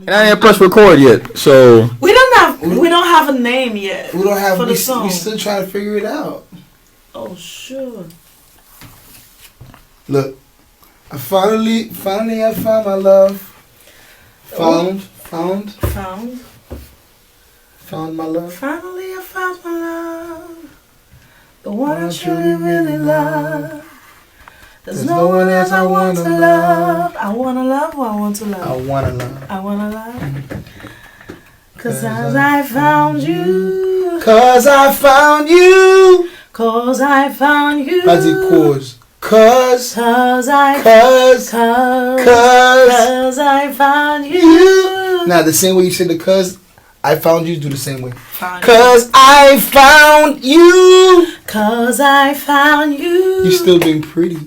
And I ain't pressed record yet, so we don't have a name yet. We don't have for the song. We still trying to figure it out. Oh sure. Look, I finally I found my love. Found my love. Finally I found my love. The one I truly really love. There's no one else I want to love. I wanna love who I want to love. I wanna love. I wanna love. Cause as I found you. Cause I found you. Cause I found you. That's the chorus. Cause I found you. Now the same way you said the cause I found you, do the same way. Cause I found you. Cause I found you. You still being pretty.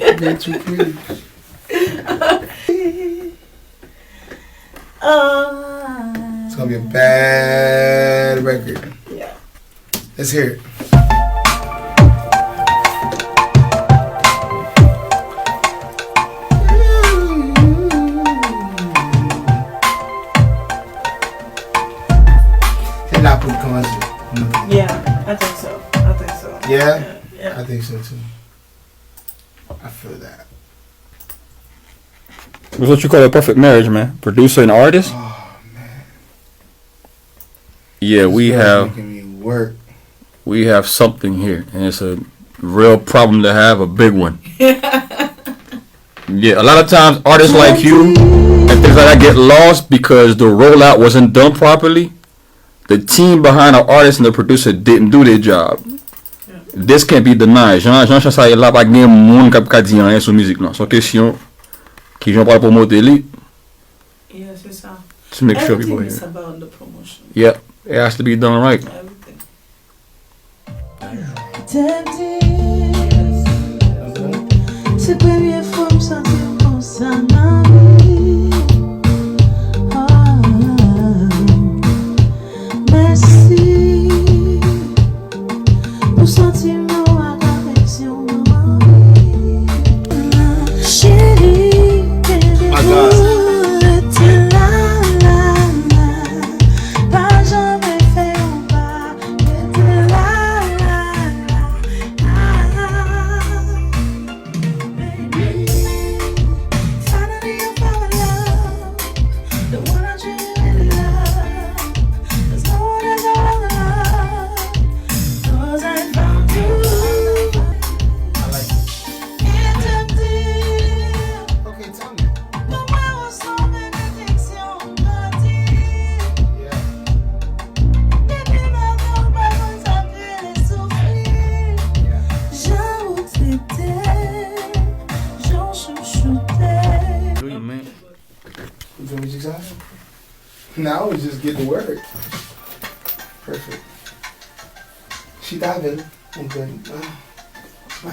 You're being too pretty. It's gonna be a bad record. Yeah. Let's hear it. Yeah, I think so. Yeah? Yeah. I think so too. I feel that. it's what you call a perfect marriage, man. Producer and artist. Oh man. Yeah, we making me work. We have something here, and it's a real problem to have, a big one. Yeah, a lot of times artists like you and things like that get lost because the rollout wasn't done properly. The team behind the artist and the producer didn't do their job. Yeah. This can't be denied. Jean Chansa est là pas gen moun k'ap di rien sur musique non. Son question qui j'en parle pour monter li. Yeah, c'est ça. To make sure people hear. Everything is about the promotion. Yeah, it has to be done right. Everything. C'est première fois me sentir comme ça. Now we just get the word. Perfect. She avel, ma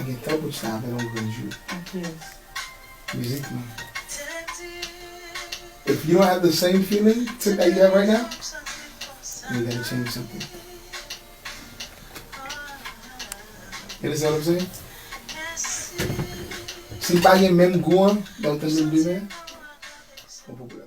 gen tan pou she avel on grenjou. Yes. Mizik man. If you don't have the same feeling that you have right now, you gotta change something. You understand what I'm saying? Si pa gen menm gouan, dan tan se li men, on problem.